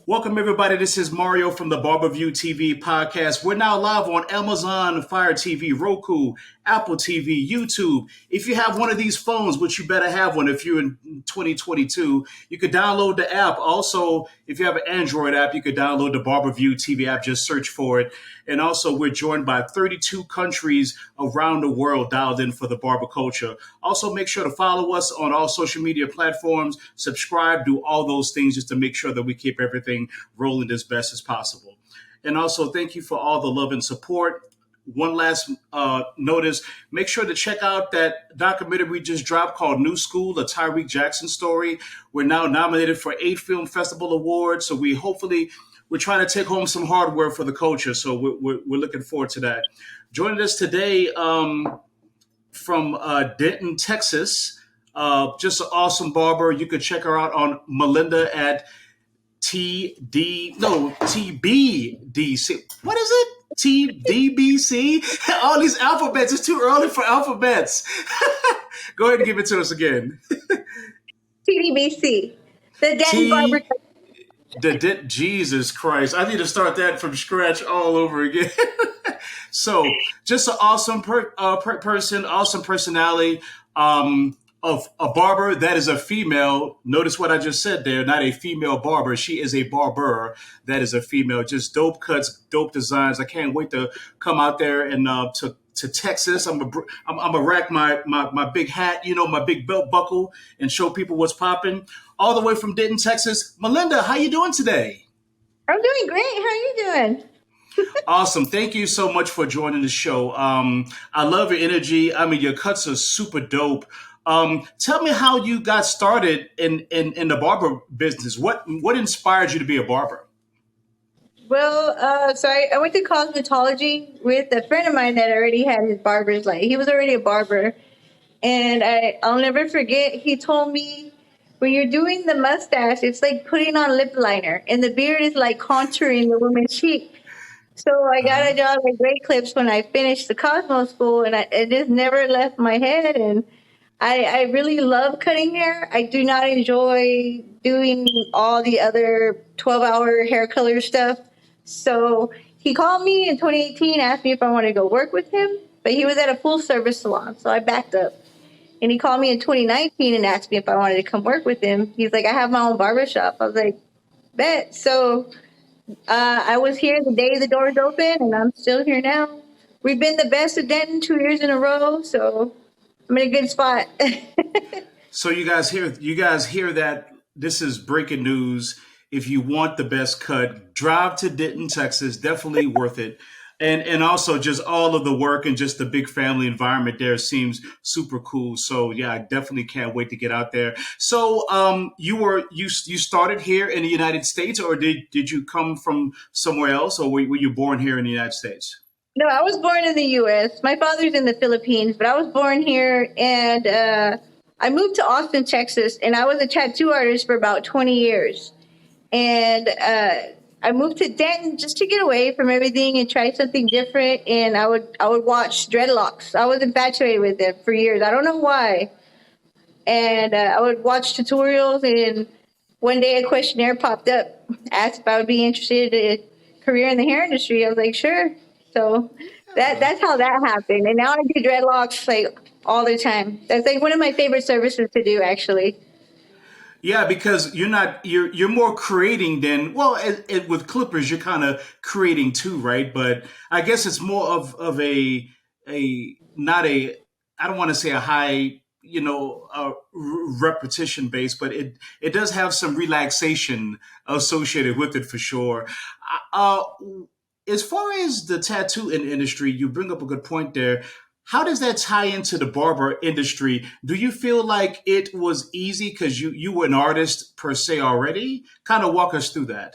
Welcome, everybody. This is Mario from the Barberview TV podcast. We're now live on Amazon Fire TV, Roku, Apple TV, YouTube. If you have one of these phones, which you better have one if you're in 2022, you could download the app. Also, if you have an Android app, you could download the Barberview TV app. Just search for it. And also, we're joined by 32 countries around the world dialed in for the barber culture. Also, make sure to follow us on all social media platforms, subscribe, do all those things just to make sure that we keep everything rolling as best as possible. And also, thank you for all the love and support. One last notice, make sure to check out that documentary we just dropped called New School, a Tyreek Jackson story. We're now nominated for 8 Film Festival Awards, so we're trying to take home some hardware for the culture, so we're looking forward to that. Joining us today from Denton, Texas, just an awesome barber. You could check her out on Melinda at TBDC. What is it? TDBC? All these alphabets. It's too early for alphabets. Go ahead and give it to us again. TDBC. The Denton Barber. Jesus Christ. I need to start that from scratch all over again. So, just an awesome person, awesome personality. Of a barber that is a female. Notice what I just said there, not a female barber. She is a barber that is a female. Just dope cuts, dope designs. I can't wait to come out there and to Texas. I'm a rack my big hat, my big belt buckle, and show people what's popping. All the way from Denton, Texas. Melinda, how you doing today? I'm doing great. How are you doing? Awesome. Thank you so much for joining the show. I love your energy. I mean, your cuts are super dope. Tell me how you got started in the barber business. What inspired you to be a barber? Well, so I went to cosmetology with a friend of mine that already had his barber's light. He was already a barber. And I'll never forget, he told me, when you're doing the mustache, it's like putting on lip liner. And the beard is like contouring the woman's cheek. So I got a job at Great Clips when I finished the Cosmo school. And it just never left my head. And I really love cutting hair. I do not enjoy doing all the other 12-hour hair color stuff. So he called me in 2018, asked me if I wanted to go work with him, but he was at a full service salon, so I backed up. And he called me in 2019 and asked me if I wanted to come work with him. He's like, I have my own barbershop. I was like, bet. So I was here the day the doors opened, and I'm still here now. We've been the best of Denton 2 years in a row, so I'm in a good spot. So you guys hear that this is breaking news. If you want the best cut, drive to Denton, Texas. Definitely worth it. And also just all of the work and just the big family environment there seems super cool. So yeah, I definitely can't wait to get out there. So you started here in the United States, or did you come from somewhere else, or were you born here in the United States? No, I was born in the U.S. My father's in the Philippines, but I was born here, and I moved to Austin, Texas, and I was a tattoo artist for about 20 years. And I moved to Denton just to get away from everything and try something different. And I would watch dreadlocks. I was infatuated with them for years. I don't know why. And I would watch tutorials. And one day a questionnaire popped up, asked if I would be interested in a career in the hair industry. I was like, sure. So that's how that happened. And now I do dreadlocks like all the time. That's like one of my favorite services to do, actually. Yeah, because you're more creating than, well, with clippers you're kind of creating too, right? But I guess it's more of a not a, I don't want to say a high, repetition base, but it does have some relaxation associated with it for sure. Uh, as far as the tattoo industry, you bring up a good point there. How does that tie into the barber industry? Do you feel like it was easy because you were an artist per se already? Kind of walk us through that.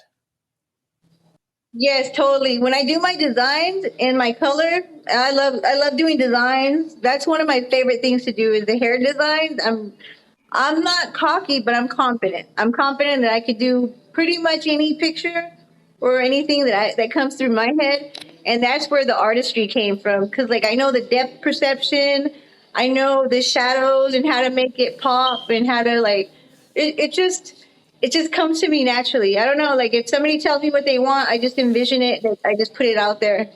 Yes, totally. When I do my designs and my color, I love doing designs. That's one of my favorite things to do is the hair designs. I'm not cocky, but I'm confident. I'm confident that I could do pretty much any picture or anything that comes through my head. And that's where the artistry came from. Because like I know the depth perception, I know the shadows and how to make it pop and how to like it just it just comes to me naturally. I don't know. Like if somebody tells me what they want, I just envision it. I just put it out there.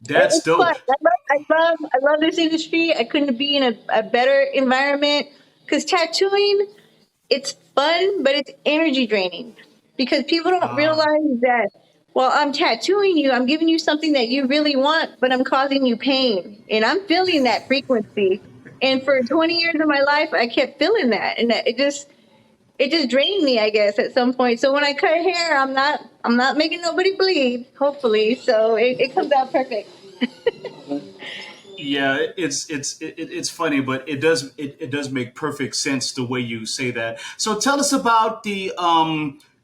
That's It's fun. dope. I love this industry. I couldn't be in a better environment because tattooing, it's fun, but it's energy draining because people don't Ah, realize that. Well, I'm tattooing you. I'm giving you something that you really want, but I'm causing you pain, and I'm feeling that frequency. And for 20 years of my life, I kept feeling that, and it just drained me, I guess, at some point. So when I cut hair, I'm not making nobody bleed, hopefully. So it comes out perfect. yeah, it's funny, but it does make perfect sense the way you say that. So tell us about the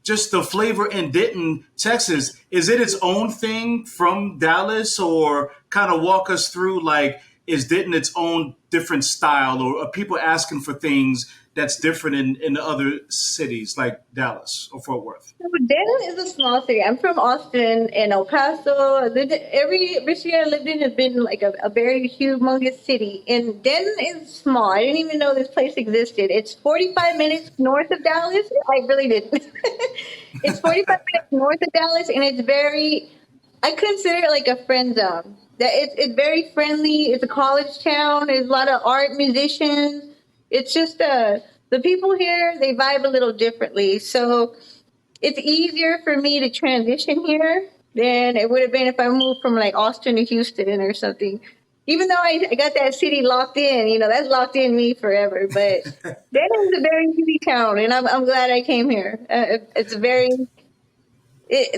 just the flavor in Denton, Texas. Is it its own thing from Dallas, or kind of walk us through like is Denton its own different style, or are people asking for things that's different in other cities like Dallas or Fort Worth? So Denton is a small city. I'm from Austin and El Paso. Every city I lived in has been like a very humongous city. And Denton is small. I didn't even know this place existed. It's 45 minutes north of Dallas. I really didn't. It's 45 minutes north of Dallas, and it's very. I consider it like a friend zone. That it's very friendly. It's a college town. There's a lot of art musicians. It's just the people here, they vibe a little differently. So it's easier for me to transition here than it would have been if I moved from like Austin to Houston or something. Even though I got that city locked in, that's locked in me forever. But Denton is a very easy town, and I'm glad I came here. It's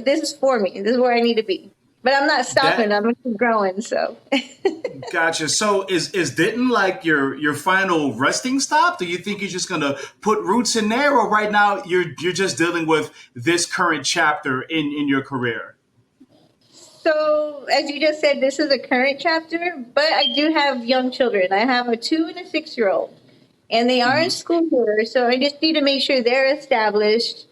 this is for me. This is where I need to be. But I'm not stopping. That I'm gonna keep growing. So Gotcha. So is Denton like your final resting stop? Do you think you're just gonna put roots in there, or right now you're just dealing with this current chapter in your career? So, as you just said, this is a current chapter, but I do have young children. I have a 2 and a 6-year-old, and they are in Hmm. school here. So I just need to make sure they're established.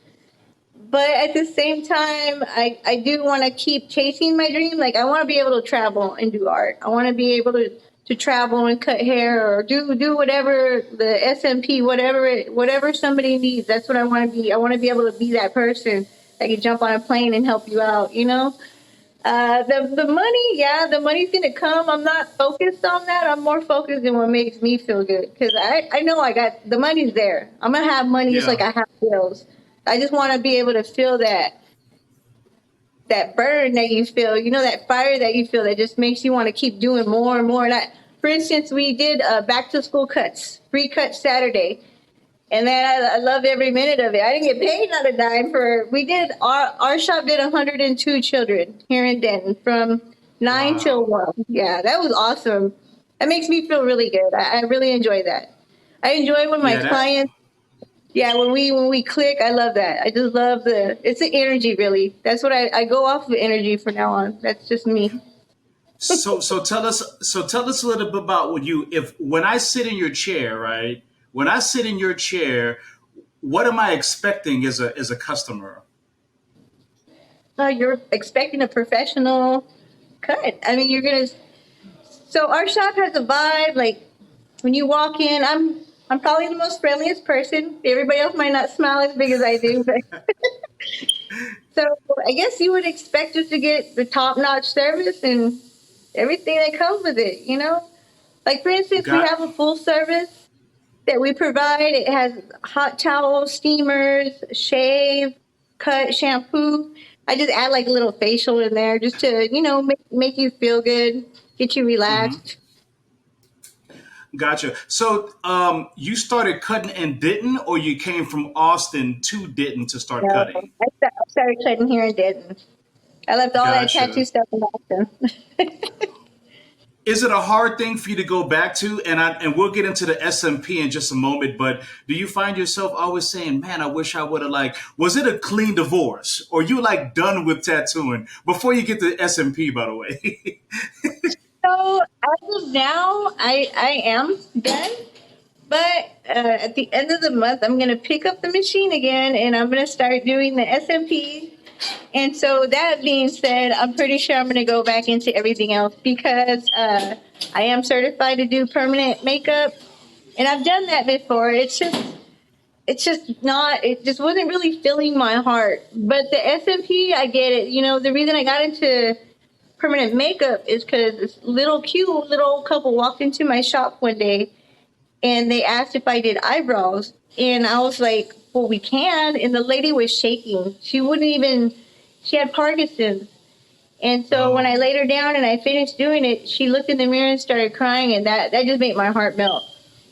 But at the same time, I do want to keep chasing my dream. Like I want to be able to travel and do art. I want to be able to travel and cut hair or do whatever the SMP, whatever somebody needs. That's what I want to be. I want to be able to be that person that can jump on a plane and help you out. The money, yeah, the money's gonna come. I'm not focused on that. I'm more focused on what makes me feel good because I know I got the money's there. I'm gonna have money just like Yeah. I have bills. I just want to be able to feel that burn that you feel. That fire that you feel that just makes you want to keep doing more and more. For instance, we did back to school cuts, free cut Saturday, and then I love every minute of it. I didn't get paid not a dime for. We did our shop did 102 children here in Denton from 9 till Wow. 1. Yeah, that was awesome. That makes me feel really good. I really enjoy that. I enjoy when my Yeah. That. clients. Yeah, when we click, I love that. I just love it's the energy really. That's what I go off of energy from now on. That's just me. So tell us a little bit about what you if when I sit in your chair, right? When I sit in your chair, what am I expecting as a customer? You're expecting a professional cut. I mean, you're gonna. So our shop has a vibe. Like when you walk in, I'm probably the most friendliest person. Everybody else might not smile as big as I do, but so I guess you would expect us to get the top notch service and everything that comes with it. Like for instance, we Got have a full service that we provide. It has hot towels, steamers, shave, cut, shampoo. I just add like a little facial in there just to, make you feel good, get you mhm. relaxed. Gotcha. So, you started cutting in Denton, or you came from Austin to Denton to start No, cutting? I started cutting here in Denton. I left all that tattoo Gotcha. stuff in Austin. Is it a hard thing for you to go back to? And we'll get into the SMP in just a moment. But do you find yourself always saying, "Man, I wish I would have like"? Was it a clean divorce, or you like done with tattooing before you get to SMP? By the way. So as of now, I am done. But at the end of the month, I'm going to pick up the machine again and I'm going to start doing the SMP. And so that being said, I'm pretty sure I'm going to go back into everything else because I am certified to do permanent makeup. And I've done that before. It's just it's just not, it just wasn't really filling my heart. But the SMP, I get it. You know, the reason I got into permanent makeup is because this little cute little old couple walked into my shop one day and they asked if I did eyebrows. And I was like, well, we can. And the lady was shaking. She wouldn't even, she had Parkinson's. And so when I Oh, laid her down and I finished doing it, she looked in the mirror and started crying. And that just made my heart melt.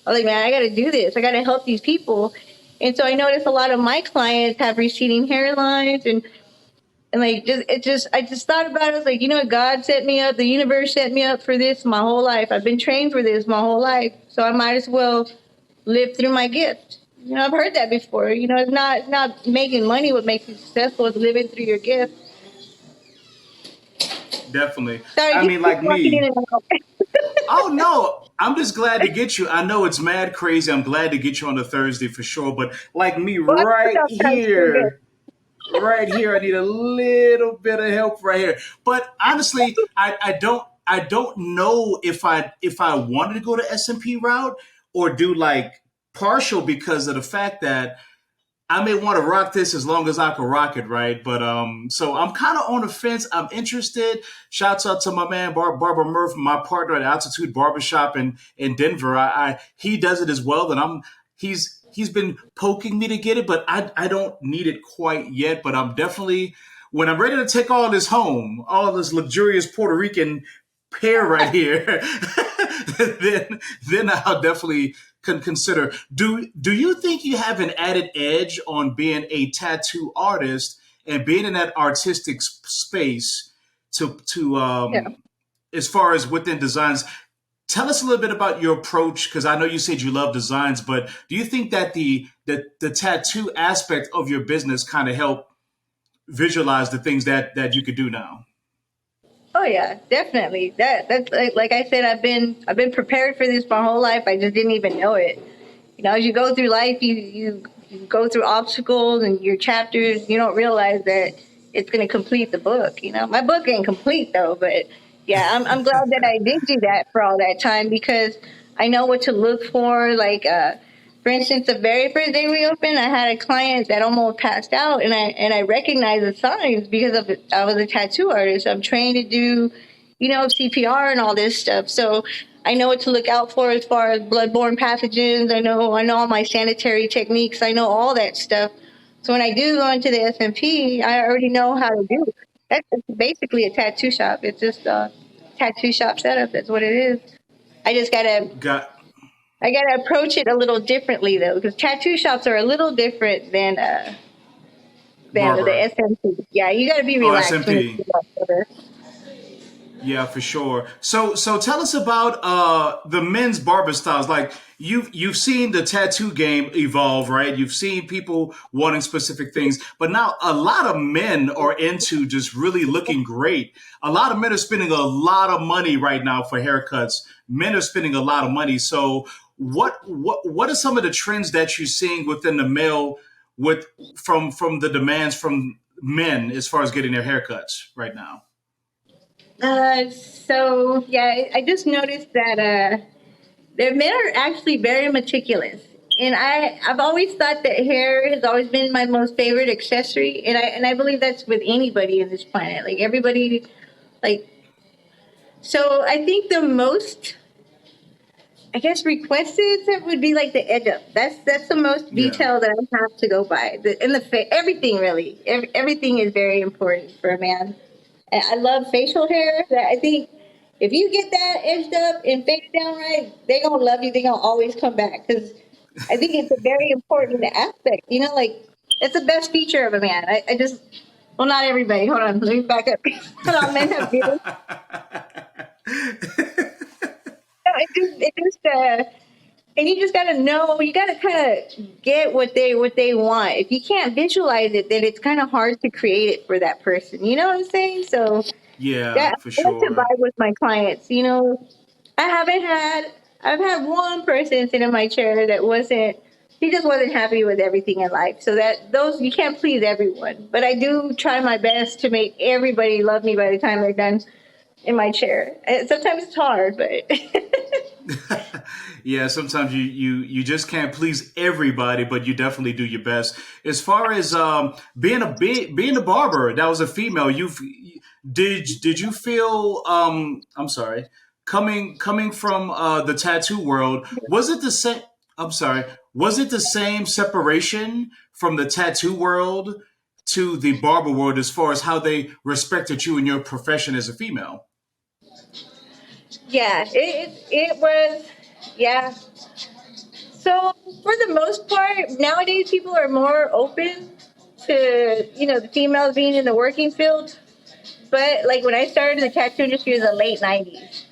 I was like, man, I got to do this. I got to help these people. And so I noticed a lot of my clients have receding hairlines and like I just thought about it. I was like, you know, God set me up, the universe set me up for this my whole life. I've been trained for this my whole life, so I might as well live through my gift. You know, I've heard that before. You know, it's not making money what makes you successful. It's living through your gift. definitely. Sorry, I people mean, keep like walking in me. and out. Oh no, I'm just glad to get you. I know it's mad crazy. I'm glad to get you on a Thursday for sure. But like me, Well, I think sometimes too good. right here, I need a little bit of help right here. But honestly, I don't know if I wanted to go to SMP route or do like partial because of the fact that I may want to rock this as long as I can rock it, right? But so I'm kind of on the fence. I'm interested. Shouts out to my man Barber Murphy, my partner at Altitude Barbershop in Denver. He does it as well, and he's been poking me to get it, but I don't need it quite yet. But I'm definitely when I'm ready to take all this home, all this luxurious Puerto Rican pair right here, then I'll definitely can consider. Do you think you have an added edge on being a tattoo artist and being in that artistic space to Yeah. as far as within designs? Tell us a little bit about your approach because I know you said you love designs, but do you think that the tattoo aspect of your business kind of help visualize the things that you could do now? Oh yeah, definitely. That's like I said, I've been prepared for this my whole life. I just didn't even know it. You know, as you go through life, you go through obstacles and your chapters. You don't realize that it's going to complete the book. You know, my book ain't complete though, but yeah, I'm glad that I did do that for all that time because I know what to look for. Like, for instance, the very first day we opened, I had a client that almost passed out, and I recognized the signs because of I was a tattoo artist. I'm trained to do, you know, CPR and all this stuff. So I know what to look out for as far as bloodborne pathogens. I know all my sanitary techniques. I know all that stuff. So when I do go into the SMP, I already know how to do it. That's basically a tattoo shop. It's just a tattoo shop setup. That's what it is. I just gotta Got I gotta approach it a little differently though, because tattoo shops are a little different than the Barber. SMP. Yeah, you gotta be Oh, relaxed when you SMP. do that. Yeah, for sure. So tell us about the men's barber styles. Like you've seen the tattoo game evolve, right? You've seen people wanting specific things, but now a lot of men are into just really looking great. A lot of men are spending a lot of money right now for haircuts. Men are spending a lot of money. So what are some of the trends that you're seeing within the male with from the demands from men as far as getting their haircuts right now? So yeah, I just noticed that the men are actually very meticulous, and I've always thought that hair has always been my most favorite accessory, and I believe that's with anybody in this planet. Like everybody, like so. I think the most I guess requested would be like the edge up. That's the most Yeah. detail that I have to go by. Everything really, everything is very important for a man. And I love facial hair. That I think if you get that edged up and faded down right, they gonna love you. They gonna always come back because I think it's a very important aspect. You know, like it's the best feature of a man. I just well, not everybody. Hold on, let me back up. Not all men have beards. No, it just and you just gotta know, you gotta kind of get what they want. If you can't visualize it, then it's kind of hard to create it for that person. You know what I'm saying? So Yeah, that for I like to sure. vibe with my clients. You know, I haven't had I've had one person sit in my chair that wasn't he just wasn't happy with everything in life. So that those you can't please everyone, but I do try my best to make everybody love me by the time they're done. in my chair. And sometimes it's hard, but Yeah, sometimes you just can't please everybody, but you definitely do your best. As far as being a barber, that was a female. Did you feel I'm sorry, coming from the tattoo world, was it the same? I'm sorry, was it the same separation from the tattoo world to the barber world as far as how they respected you in your profession as a female? yeah, it was, yeah. So for the most part, nowadays people are more open to the females being in the working field. But like when I started in the tattoo industry in the late '90s,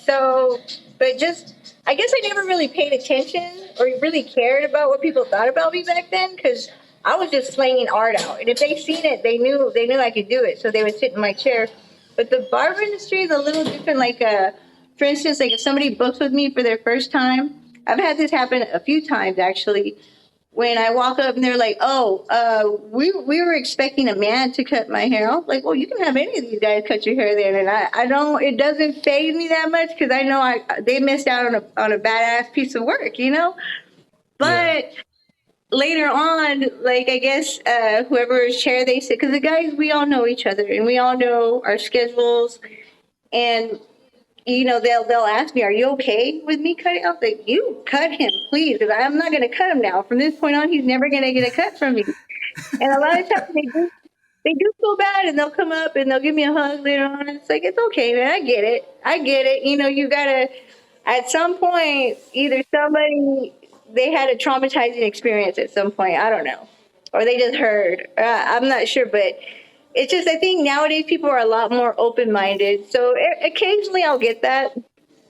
so but just I guess I never really paid attention or really cared about what people thought about me back then because I was just slinging art out, and if they seen it, they knew I could do it, so they would sit in my chair. But the barber industry is a little different. Like, for instance, like if somebody books with me for their first time, I've had this happen a few times actually. When I walk up and they're like, "Oh, we were expecting a man to cut my hair." I was like, "Well, you can have any of these guys cut your hair then." And I don't. It doesn't faze me that much because I know they missed out on a badass piece of work, you know. Yeah. But later on, like I guess whoever's chair they sit, because the guys we all know each other and we all know our schedules, and they'll ask me, "Are you okay with me cutting?" I was like, "You cut him, please, because I'm not going to cut him now. From this point on, he's never going to get a cut from me." And a lot of times they do feel bad, and they'll come up and they'll give me a hug later on. It's like, it's okay, man. I get it. I get it. You gotta at some point either somebody they had a traumatizing experience at some point. I don't know, or they just heard. I'm not sure, but it's just I think nowadays people are a lot more open minded. So occasionally I'll get that,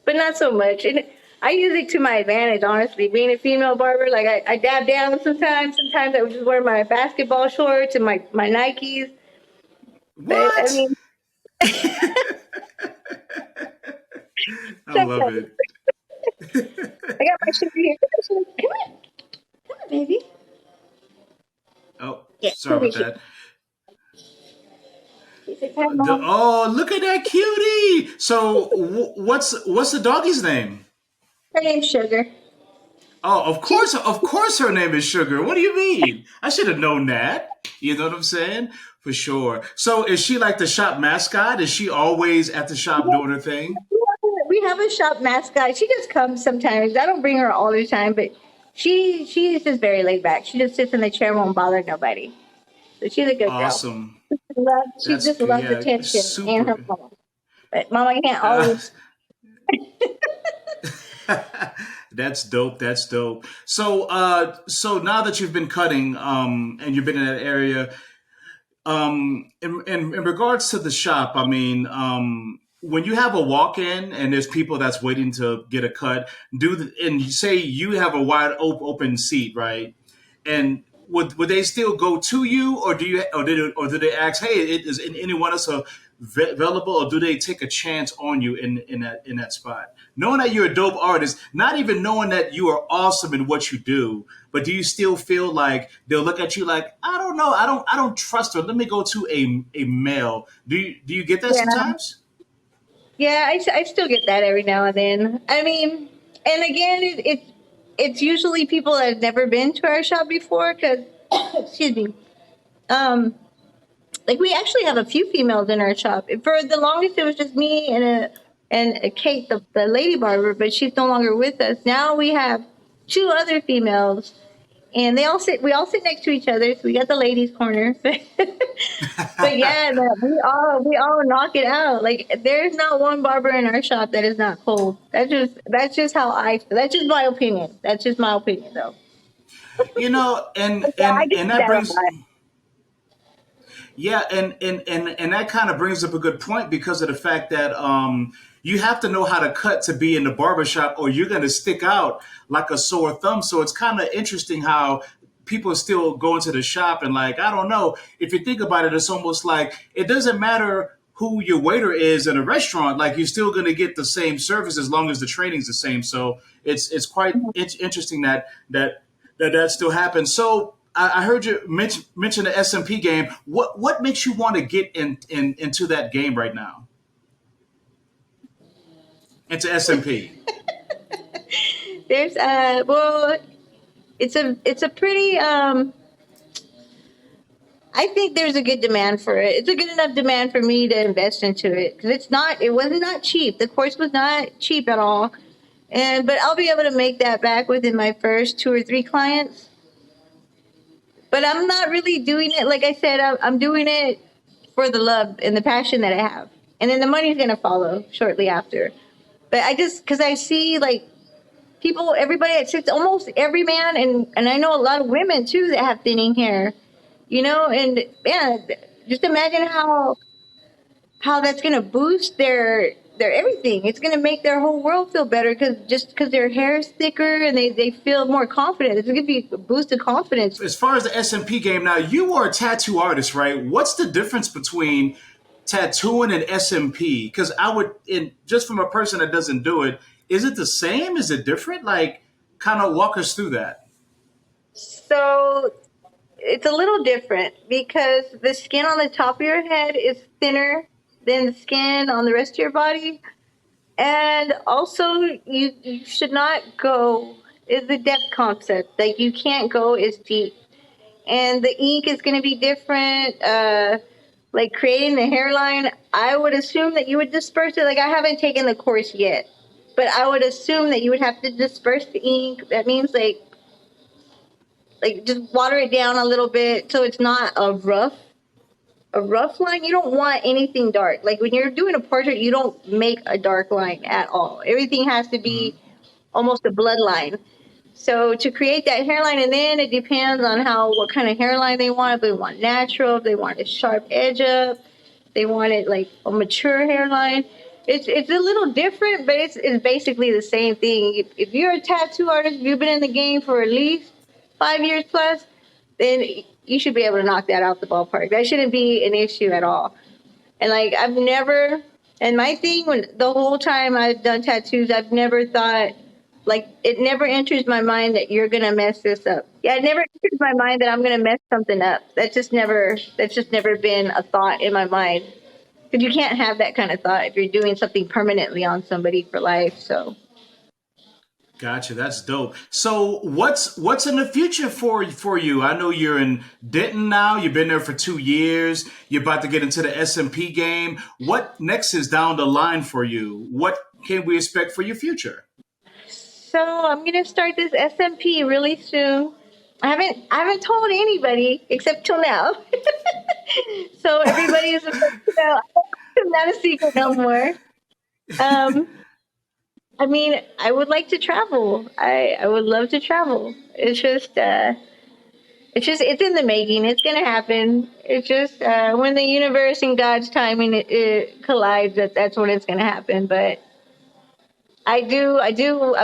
but not so much. And I use it to my advantage, honestly. Being a female barber, like I dab down sometimes. Sometimes I would just wear my basketball shorts and my Nikes. But I What? mean, I love sometimes it. I got my sugar here. Come on, baby. Oh, Yeah, sorry come here, about sugar. that. He said, "Hi, mom." Oh, look at that cutie. So, what's the doggy's name? Her name's Sugar. Oh, She's of course, her name is Sugar. What do you mean? I should have known that. You know what I'm saying? For sure. So, is she like the shop mascot? Is she always at the shop doing her thing? we have a shop mascot. She just comes sometimes. I don't bring her all the time, but she's just very laid back. She just sits in the chair, won't bother nobody. So she's a good girl. Awesome. She That's just good. loves Yeah, attention and her super. mama. But mama can't Uh, always. that's dope. That's dope. So, so now that you've been cutting, and you've been in that area, in regards to the shop, I mean, when you have a walk-in and there's people that's waiting to get a cut, and you say you have a wide open seat, right? And would they still go to you, or do they ask, hey, is anyone else available, or do they take a chance on you in that spot, knowing that you're a dope artist, not even knowing that you are awesome in what you do, but do you still feel like they'll look at you like, I don't know, I don't trust her. Let me go to a male. Do you get that Yeah, sometimes? yeah. I still get that every now and then. I mean, and again, it's usually people that have never been to our shop before. Because, excuse me. Um, like we actually have a few females in our shop. For the longest, it was just me and a Kate, the lady barber, but she's no longer with us. Now we have two other females, and we all sit next to each other. So we got the ladies' corner. But yeah, we all knock it out. Like there's not one barber in our shop that is not cold. That's just how I feel. That's just my opinion. That's just my opinion, though. And But yeah, I get that that a brings lot. Yeah, and that kind of brings up a good point because of the fact that you have to know how to cut to be in the barbershop, or you're going to stick out like a sore thumb. So it's kind of interesting how people still go into the shop and, like, I don't know, if you think about it, it's almost like it doesn't matter who your waiter is in a restaurant, like you're still going to get the same service as long as the training's the same. So it's quite interesting that still happens. So I heard you mention the SMP game. What makes you want to get into that game right now? into SMP? There's well, it's a pretty I think there's a good demand for it. It's a good enough demand for me to invest into it because it was not cheap. The course was not cheap at all. But I'll be able to make that back within my first 2 or 3 clients. But I'm not really doing it. Like I said, I'm doing it for the love and the passion that I have. And then the money's going to follow shortly after. But because I see like people, everybody at six, almost every man, and I know a lot of women too that have thinning hair, and yeah, just imagine how that's going to boost their everything. It's going to make their whole world feel better because their hair is thicker and they feel more confident. It's going to be a boost of confidence. As far as the SMP game, now you are a tattoo artist, right? What's the difference between tattooing and SMP? Because just from a person that doesn't do it, is it the same? Is it different? Like, kind of walk us through that. So it's a little different because the skin on the top of your head is thinner than the skin on the rest of your body. And also, you should not go, is the depth concept. Like, you can't go as deep. And the ink is going to be different. Like, creating the hairline, I would assume that you would disperse it. Like, I haven't taken the course yet, but I would assume that you would have to disperse the ink. That means, like just water it down a little bit so it's not a rough line. You don't want anything dark. Like when you're doing a portrait, you don't make a dark line at all. Everything has to be almost a bloodline. So to create that hairline, and then it depends on what kind of hairline they want. If they want natural, if they want a sharp edge up, they want it like a mature hairline. It's a little different, but it's basically the same thing. If you're a tattoo artist, if you've been in the game for at least 5 years plus, then you should be able to knock that out the ballpark. That shouldn't be an issue at all. And like I've never, and my thing when the whole time I've done tattoos, I've never thought like it never enters my mind that you're gonna mess this up. Yeah, it never enters my mind that I'm gonna mess something up. That's just never been a thought in my mind. Because you can't have that kind of thought if you're doing something permanently on somebody for life. So Gotcha. That's dope. So what's in the future for you? I know you're in Denton now. You've been there for 2 years. You're about to get into the SMP game. What next is down the line for you? What can we expect for your future? So I'm gonna start this SMP really soon. I haven't told anybody except till now. So everybody is supposed to know. It's not a secret no more. Um, I mean, I would like to travel. I would love to travel. It's in the making. It's gonna happen. It's just when the universe and God's timing it collides, that's when it's gonna happen. But I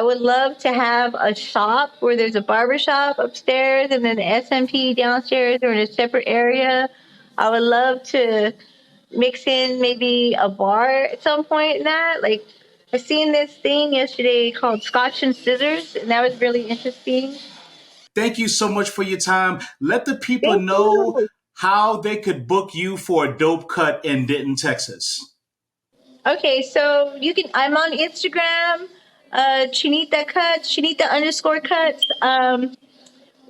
would love to have a shop where there's a barber shop upstairs and then the SMP downstairs or in a separate area. I would love to mix in maybe a bar at some point in that. Like I seen this thing yesterday called Scotch and Scissors, and that was really interesting. Thank you so much for your time. Let the people Thank know you. how they could book you for a dope cut in Denton, Texas. Okay, so I'm on Instagram, Chinita Cuts, Chinita underscore cuts.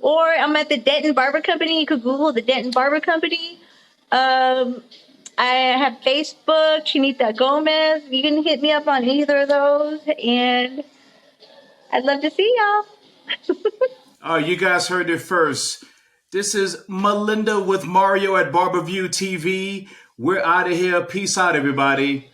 Or I'm at the Denton Barber Company. You could Google the Denton Barber Company. Um, I have Facebook, Chinita Gomez. You can hit me up on either of those, and I'd love to see y'all. You guys heard it first. This is Melinda with Mario at Barbeview TV. We're out of here. Peace out, everybody.